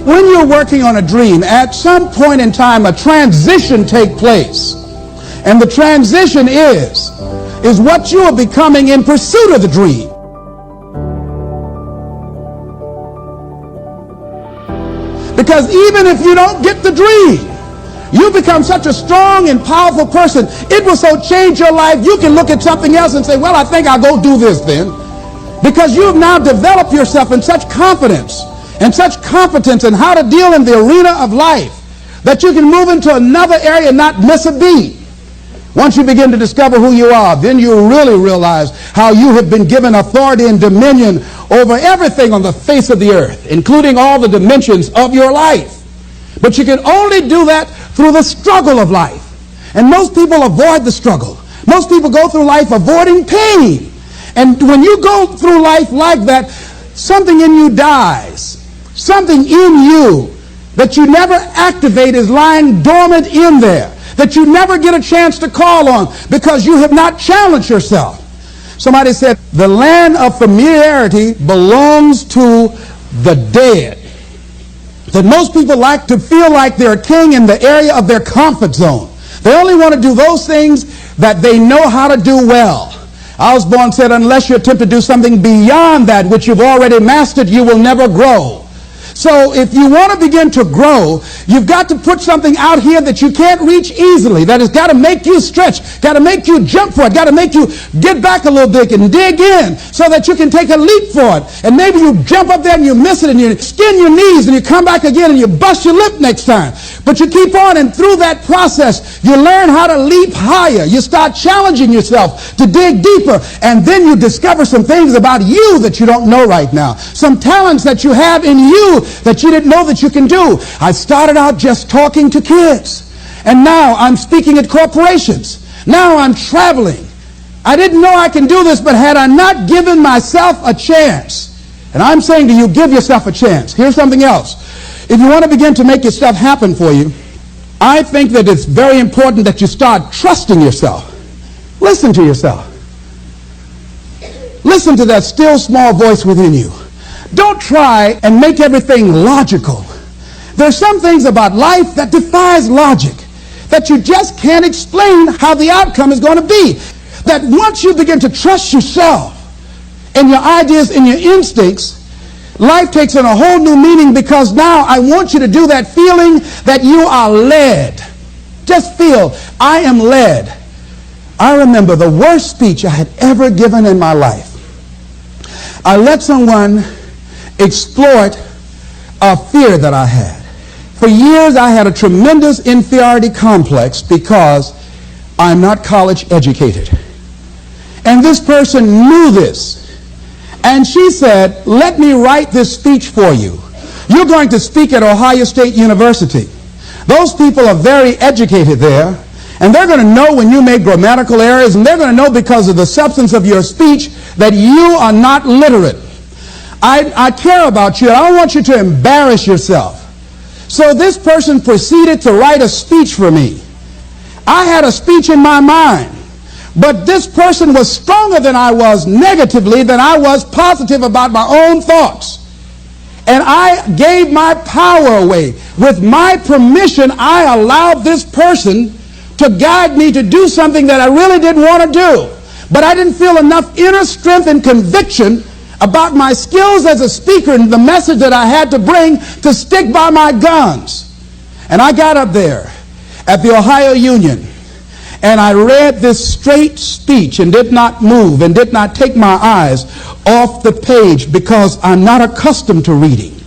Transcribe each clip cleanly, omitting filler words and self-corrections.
When you're working on a dream, at some point in time, a transition takes place. And the transition is what you are becoming in pursuit of the dream. Because even if you don't get the dream, you become such a strong and powerful person. It will so change your life, you can look at something else and say, well, I think I'll go do this then. Because you have now developed yourself in such confidence and such competence in how to deal in the arena of life that you can move into another area and not miss a beat. Once you begin to discover who you are, then you really realize how you have been given authority and dominion over everything on the face of the earth, including all the dimensions of your life. But you can only do that through the struggle of life. And most people avoid the struggle. Most people go through life avoiding pain. And when you go through life like that, something in you dies. Something in you that you never activate is lying dormant in there, that you never get a chance to call on because you have not challenged yourself. Somebody said, the land of familiarity belongs to the dead. That most people like to feel like they're a king in the area of their comfort zone. They only want to do those things that they know how to do well. Osborne said, unless you attempt to do something beyond that which you've already mastered, you will never grow. So if you want to begin to grow, you've got to put something out here that you can't reach easily, that has got to make you stretch, got to make you jump for it, got to make you get back a little bit and dig in so that you can take a leap for it. And maybe you jump up there and you miss it and you skin your knees and you come back again and you bust your lip next time. But you keep on, and through that process, you learn how to leap higher. You start challenging yourself to dig deeper, and then you discover some things about you that you don't know right now. Some talents that you have in you that you didn't know that you can do. I started out just talking to kids, and now I'm speaking at corporations. Now I'm traveling. I didn't know I can do this, but had I not given myself a chance, and I'm saying to you, give yourself a chance. Here's something else. If you want to begin to make your stuff happen for you, I think that it's very important that you start trusting yourself. Listen to yourself. Listen to that still small voice within you. Don't try and make everything logical. There's some things about life that defies logic, that you just can't explain how the outcome is going to be. That once you begin to trust yourself and your ideas and your instincts, life takes on a whole new meaning, because now I want you to do that feeling that you are led. Just feel, I am led. I remember the worst speech I had ever given in my life. I let someone exploit a fear that I had. For years I had a tremendous inferiority complex because I'm not college educated. And this person knew this. And she said, let me write this speech for you. You're going to speak at Ohio State University. Those people are very educated there, and they're going to know when you make grammatical errors, and they're going to know because of the substance of your speech that you are not literate. I care about you. I don't want you to embarrass yourself. So this person proceeded to write a speech for me. I had a speech in my mind. But this person was stronger than I was negatively than I was positive about my own thoughts. And I gave my power away. With my permission, I allowed this person to guide me to do something that I really didn't want to do. But I didn't feel enough inner strength and conviction about my skills as a speaker and the message that I had to bring to stick by my guns. And I got up there at the Ohio Union, and I read this straight speech and did not move and did not take my eyes off the page because I'm not accustomed to reading.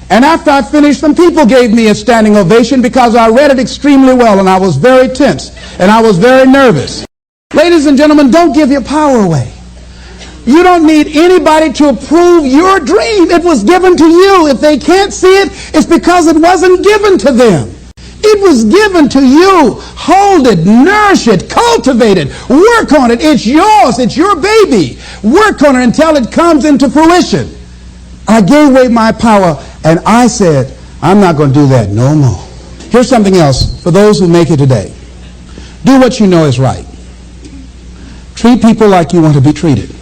And after I finished, some people gave me a standing ovation because I read it extremely well, and I was very tense and I was very nervous. Ladies and gentlemen, don't give your power away. You don't need anybody to approve your dream. It was given to you. If they can't see it, it's because it wasn't given to them. It was given to you. Hold it, nourish it, cultivate it, work on it. It's yours. It's your baby. Work on it until it comes into fruition. I gave away my power, and I said, I'm not going to do that no more. Here's something else for those who make it today. Do what you know is right. Treat people like you want to be treated.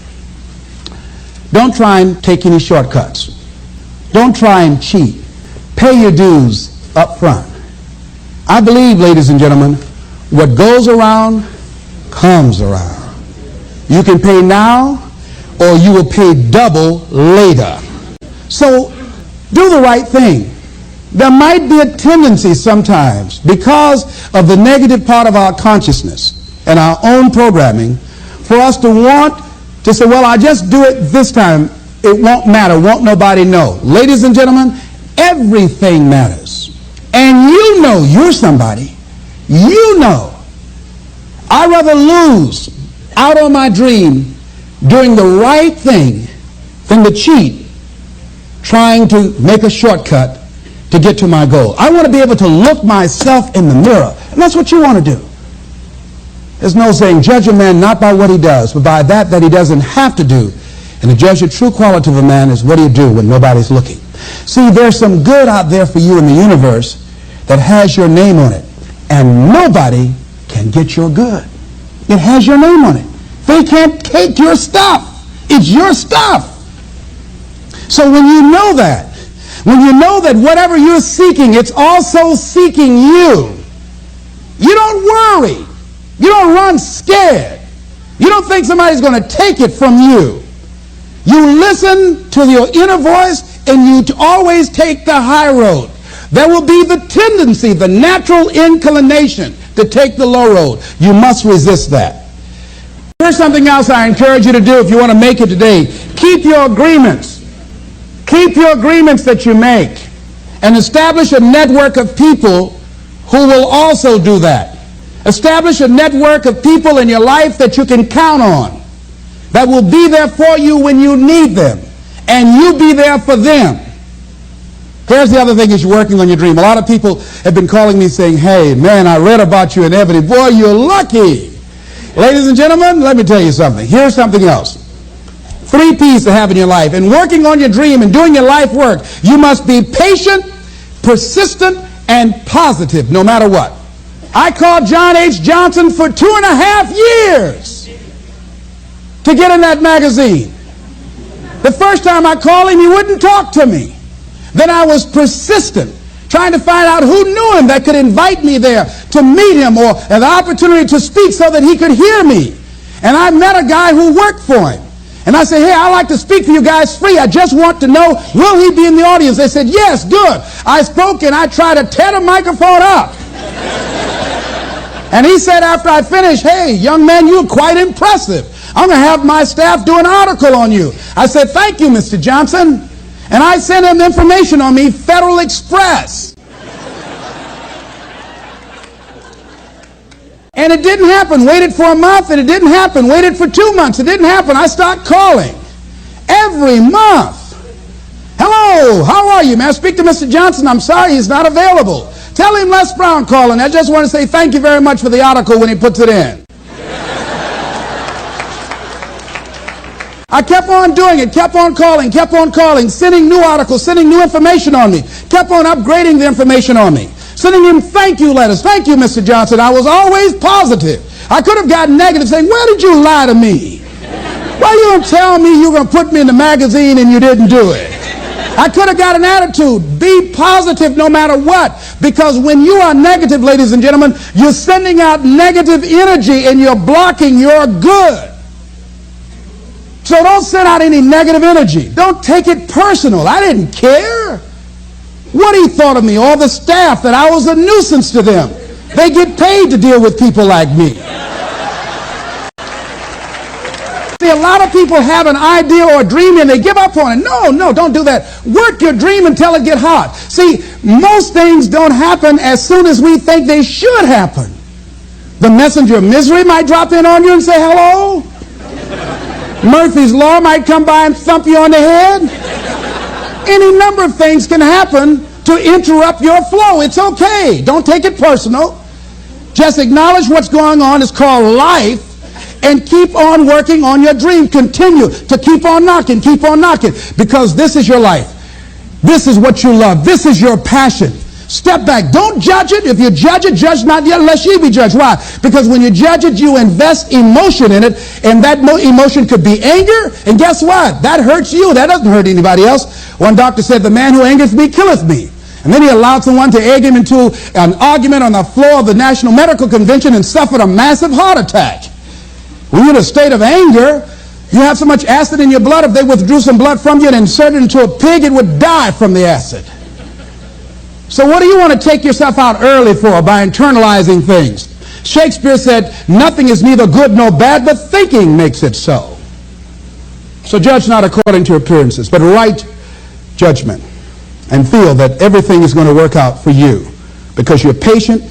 Don't try and take any shortcuts. Don't try and cheat. pay your dues up front. I believe, ladies and gentlemen, what goes around comes around. You can pay now, or you will pay double later. So do the right thing. There might be a tendency sometimes, because of the negative part of our consciousness and our own programming, for us to want to say, well, I just do it this time. It won't matter. Won't nobody know. Ladies and gentlemen, everything matters. And you know you're somebody. You know. I'd rather lose out on my dream doing the right thing than to cheat trying to make a shortcut to get to my goal. I want to be able to look myself in the mirror. And that's what you want to do. There's no saying, judge a man not by what he does, but by that he doesn't have to do. And to judge the true quality of a man is what do you do when nobody's looking. See, there's some good out there for you in the universe that has your name on it. And nobody can get your good. It has your name on it. They can't take your stuff. It's your stuff. So when you know that whatever you're seeking, it's also seeking you. You don't worry. You don't run scared. You don't think somebody's going to take it from you. You listen to your inner voice and you always take the high road. There will be the tendency, the natural inclination to take the low road. You must resist that. Here's something else I encourage you to do if you want to make it today. Keep your agreements. Keep your agreements that you make and establish a network of people who will also do that. Establish a network of people in your life that you can count on, that will be there for you when you need them, and you be there for them. Here's the other thing as you're working on your dream. A lot of people have been calling me saying, hey, man, I read about you in Ebony. Boy, you're lucky. Ladies and gentlemen, let me tell you something. Here's something else. 3 P's to have in your life. In working on your dream and doing your life work, you must be patient, persistent, and positive no matter what. I called John H. Johnson for 2.5 years to get in that magazine. The first time I called him, he wouldn't talk to me. Then I was persistent, trying to find out who knew him that could invite me there to meet him or an opportunity to speak so that he could hear me. And I met a guy who worked for him. And I said, hey, I'd like to speak for you guys free. I just want to know, will he be in the audience? They said, yes, good. I spoke and I tried to tear the microphone up. And he said after I finished, hey, young man, you're quite impressive. I'm going to have my staff do an article on you. I said, thank you, Mr. Johnson. And I sent him information on me, Federal Express. And it didn't happen. Waited for a month and it didn't happen. Waited for 2 months. It didn't happen. I started calling every month. Hello, how are you? May I speak to Mr. Johnson? I'm sorry, he's not available. Tell him Les Brown calling. I just want to say thank you very much for the article when he puts it in. I kept on doing it, kept on calling, sending new articles, sending new information on me, kept on upgrading the information on me, sending him thank you letters. Thank you, Mr. Johnson. I was always positive. I could have gotten negative saying, where did you lie to me? Why you don't tell me you're going to put me in the magazine and you didn't do it? I could have got an attitude. Be positive no matter what. Because when you are negative, ladies and gentlemen, you're sending out negative energy and you're blocking your good. So don't send out any negative energy. Don't take it personal. I didn't care what he thought of me, or the staff, that I was a nuisance to them. They get paid to deal with people like me. See, a lot of people have an idea or a dream and they give up on it. No, don't do that. Work your dream until it gets hot. See, most things don't happen as soon as we think they should happen. The messenger of misery might drop in on you and say hello. Murphy's Law might come by and thump you on the head. Any number of things can happen to interrupt your flow. It's okay. Don't take it personal. Just acknowledge what's going on. It's called life. And keep on working on your dream. Continue to keep on knocking, because this is your life. This is what you love. This is your passion. Step back. Don't judge it. If you judge it, judge not yet lest ye be judged. Why? Because when you judge it, you invest emotion in it, and that emotion could be anger, and guess what? That hurts you. That doesn't hurt anybody else. One doctor said, the man who angereth me killeth me. And then he allowed someone to egg him into an argument on the floor of the National Medical Convention and suffered a massive heart attack. When you're in a state of anger, you have so much acid in your blood, if they withdrew some blood from you and inserted it into a pig, it would die from the acid. So what do you want to take yourself out early for by internalizing things? Shakespeare said, nothing is neither good nor bad, but thinking makes it so. So judge not according to appearances, but right judgment, and feel that everything is going to work out for you because you're patient,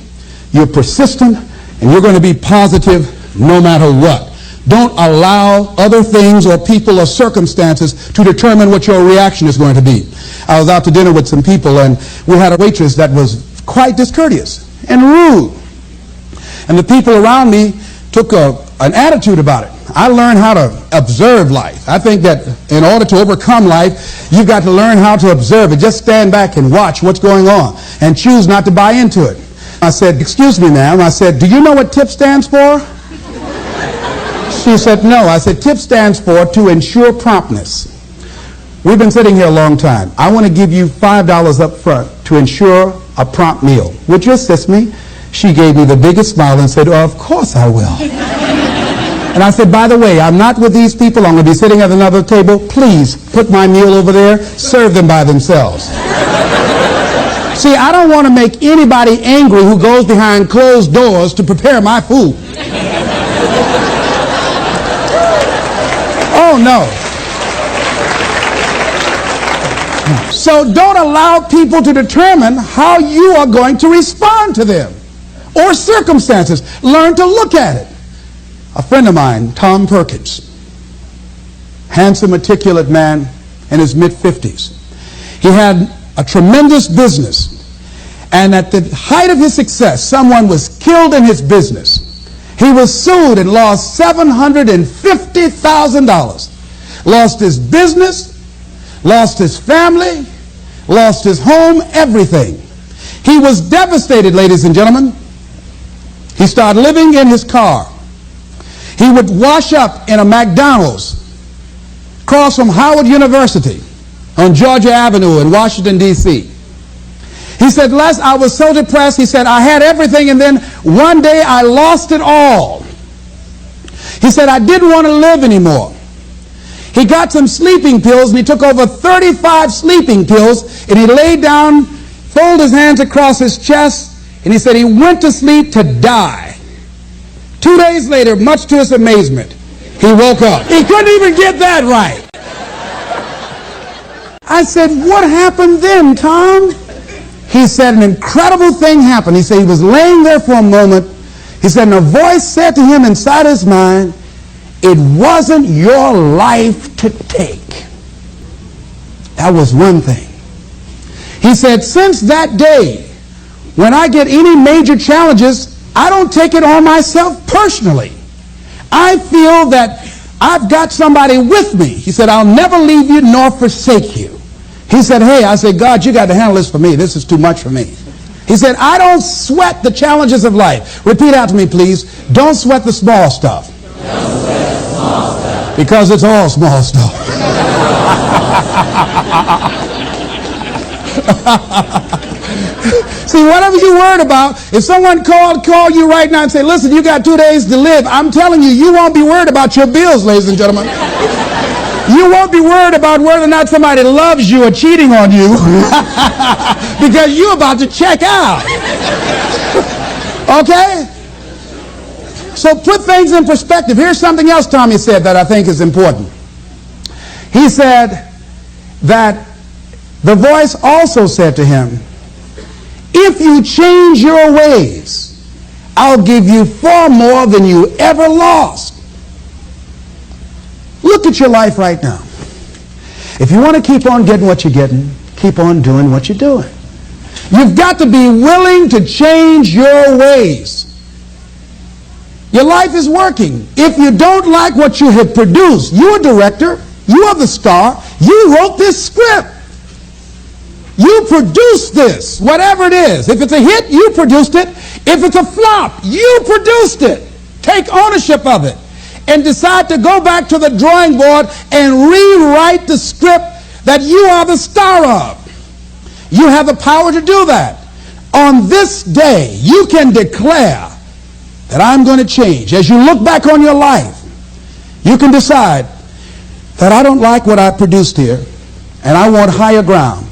you're persistent, and you're going to be positive no matter what. Don't allow other things or people or circumstances to determine what your reaction is going to be. I was out to dinner with some people, and we had a waitress that was quite discourteous and rude. And the people around me took an attitude about it. I learned how to observe life. I think that in order to overcome life, you've got to learn how to observe it. Just stand back and watch what's going on and choose not to buy into it. I said, excuse me, ma'am. I said, do you know what TIP stands for? She said, no. I said, TIP stands for to ensure promptness. We've been sitting here a long time. I want to give you $5 up front to ensure a prompt meal. Would you assist me? She gave me the biggest smile and said, oh, of course I will. And I said, by the way, I'm not with these people. I'm going to be sitting at another table. Please put my meal over there. Serve them by themselves. See, I don't want to make anybody angry who goes behind closed doors to prepare my food. Oh, no. So don't allow people to determine how you are going to respond to them or circumstances. Learn to look at it. A friend of mine, Tom Perkins, handsome, articulate man in his mid-50s. He had a tremendous business, and at the height of his success, someone was killed in his business. He was sued and lost $750,000. Lost his business, lost his family, lost his home, everything. He was devastated, ladies and gentlemen. He started living in his car. He would wash up in a McDonald's across from Howard University on Georgia Avenue in Washington, D.C. He said, Les, I was so depressed. He said, I had everything, and then one day I lost it all. He said, I didn't want to live anymore. He got some sleeping pills, and he took over 35 sleeping pills, and he laid down, folded his hands across his chest, and he said he went to sleep to die. 2 days later, much to his amazement, he woke up. He couldn't even get that right. I said, what happened then, Tom? He said, an incredible thing happened. He said he was laying there for a moment. He said, and a voice said to him inside his mind, it wasn't your life to take. That was one thing. He said, since that day, when I get any major challenges, I don't take it on myself personally. I feel that I've got somebody with me. He said, I'll never leave you nor forsake you. He said, hey, I said, God, you got to handle this for me. This is too much for me. He said, I don't sweat the challenges of life. Repeat after me, please. Don't sweat the small stuff. Don't sweat the small stuff. Because it's all small stuff. See, whatever you're worried about, if someone call you right now and say, listen, you got 2 days to live, I'm telling you, you won't be worried about your bills, ladies and gentlemen. You won't be worried about whether or not somebody loves you or cheating on you because you're about to check out. Okay? So put things in perspective. Here's something else Tommy said that I think is important. He said that the voice also said to him, if you change your ways, I'll give you far more than you ever lost. Look at your life right now. If you want to keep on getting what you're getting, keep on doing what you're doing. You've got to be willing to change your ways. Your life is working. If you don't like what you have produced, you're a director, you are the star, you wrote this script. You produced this, whatever it is. If it's a hit, you produced it. If it's a flop, you produced it. Take ownership of it and decide to go back to the drawing board and rewrite the script that you are the star of. You have the power to do that. On this day, you can declare that I'm going to change. As you look back on your life, you can decide that I don't like what I produced here, and I want higher ground.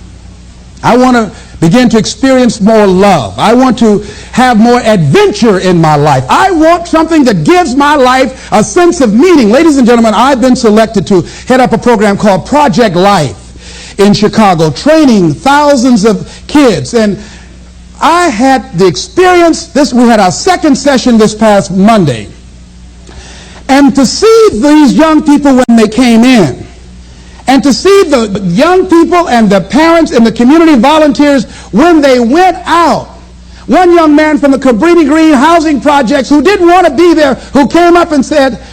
I want to begin to experience more love. I want to have more adventure in my life. I want something that gives my life a sense of meaning. Ladies and gentlemen, I've been selected to head up a program called Project Life in Chicago, training thousands of kids. And I had the experience, we had our second session this past Monday. And to see these young people when they came in, and to see the young people and the parents and the community volunteers when they went out. One young man from the Cabrini Green housing projects who didn't want to be there, who came up and said,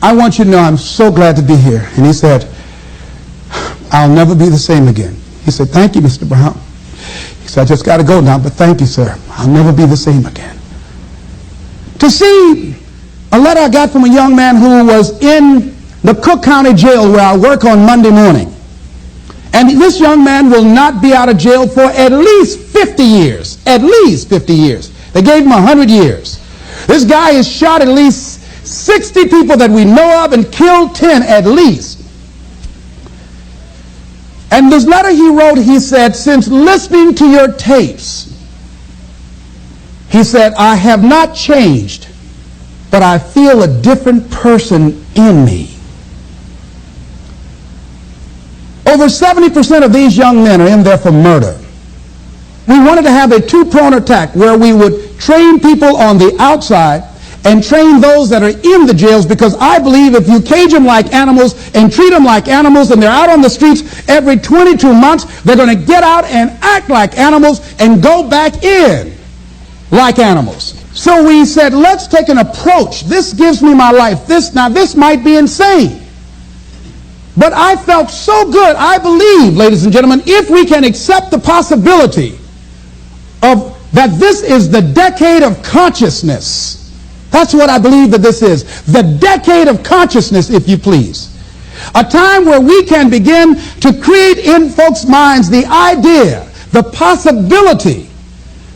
I want you to know I'm so glad to be here. And he said, I'll never be the same again. He said, thank you, Mr. Brown. He said, I just got to go now, but thank you, sir. I'll never be the same again. To see a letter I got from a young man who was in the Cook County Jail where I work on Monday morning. And this young man will not be out of jail for at least 50 years. At least 50 years. They gave him 100 years. This guy has shot at least 60 people that we know of and killed 10 at least. And this letter he wrote, he said, since listening to your tapes, he said, I have not changed, but I feel a different person in me. Over 70% of these young men are in there for murder. We wanted to have a two-pronged attack where we would train people on the outside and train those that are in the jails, because I believe if you cage them like animals and treat them like animals and they're out on the streets every 22 months, they're going to get out and act like animals and go back in like animals. So we said, let's take an approach. This gives me my life. This might be insane. But I felt so good. I believe, ladies and gentlemen, if we can accept the possibility of that this is the decade of consciousness. That's what I believe that this is. The decade of consciousness, if you please. A time where we can begin to create in folks' minds the idea, the possibility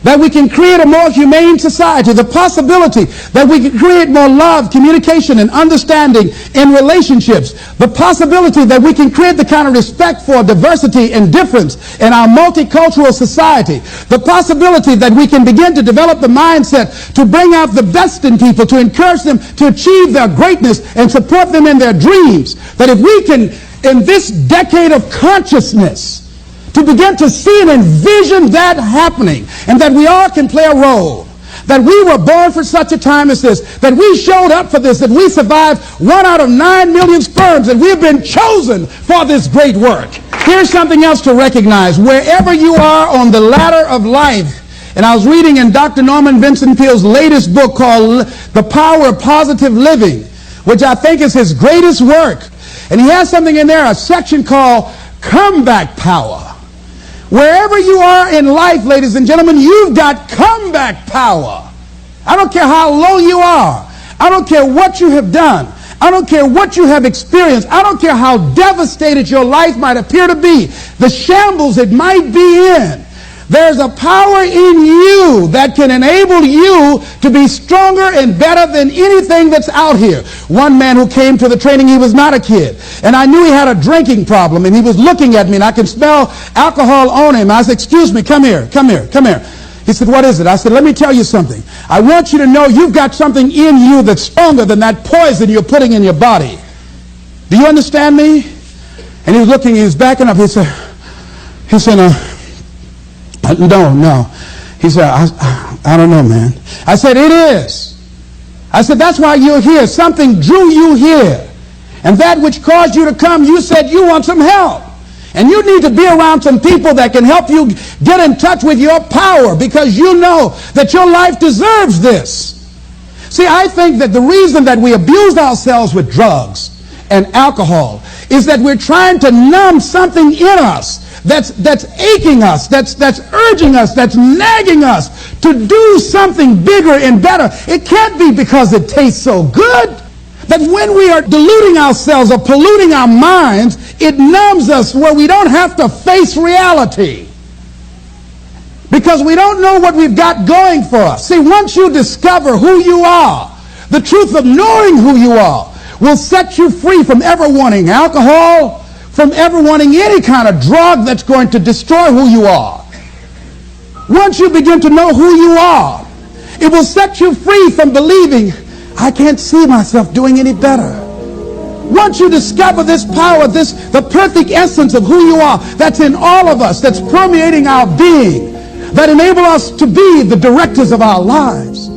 that we can create a more humane society, the possibility that we can create more love, communication, and understanding in relationships, the possibility that we can create the kind of respect for diversity and difference in our multicultural society, the possibility that we can begin to develop the mindset to bring out the best in people, to encourage them to achieve their greatness and support them in their dreams, that if we can, in this decade of consciousness, to begin to see and envision that happening, and that we all can play a role, that we were born for such a time as this, that we showed up for this, that we survived 1 out of 9 million sperms, and we have been chosen for this great work. Here's something else to recognize. Wherever you are on the ladder of life, and I was reading in Dr. Norman Vincent Peale's latest book called The Power of Positive Living, which I think is his greatest work. And he has something in there, a section called Comeback Power. Wherever you are in life, ladies and gentlemen, you've got comeback power. I don't care how low you are. I don't care what you have done. I don't care what you have experienced. I don't care how devastated your life might appear to be, the shambles it might be in. There's a power in you that can enable you to be stronger and better than anything that's out here. One man who came to the training, he was not a kid. And I knew he had a drinking problem, and he was looking at me, and I could smell alcohol on him. I said, excuse me, come here. He said, what is it? I said, let me tell you something. I want you to know you've got something in you that's stronger than that poison you're putting in your body. Do you understand me? And he was looking, he was backing up. He said, no. He said, I don't know, man. I said, it is. I said, that's why you're here. Something drew you here. And that which caused you to come, you said you want some help. And you need to be around some people that can help you get in touch with your power, because you know that your life deserves this. See, I think that the reason that we abuse ourselves with drugs and alcohol is that we're trying to numb something in us that's aching us, that's urging us, that's nagging us to do something bigger and better. It can't be because it tastes so good. That when we are deluding ourselves or polluting our minds, it numbs us where we don't have to face reality. because we don't know what we've got going for us. See, once you discover who you are, the truth of knowing who you are will set you free from ever wanting alcohol, from ever wanting any kind of drug that's going to destroy who you are. Once you begin to know who you are, it will set you free from believing, I can't see myself doing any better. Once you discover this power, the perfect essence of who you are, that's in all of us, that's permeating our being, that enable us to be the directors of our lives,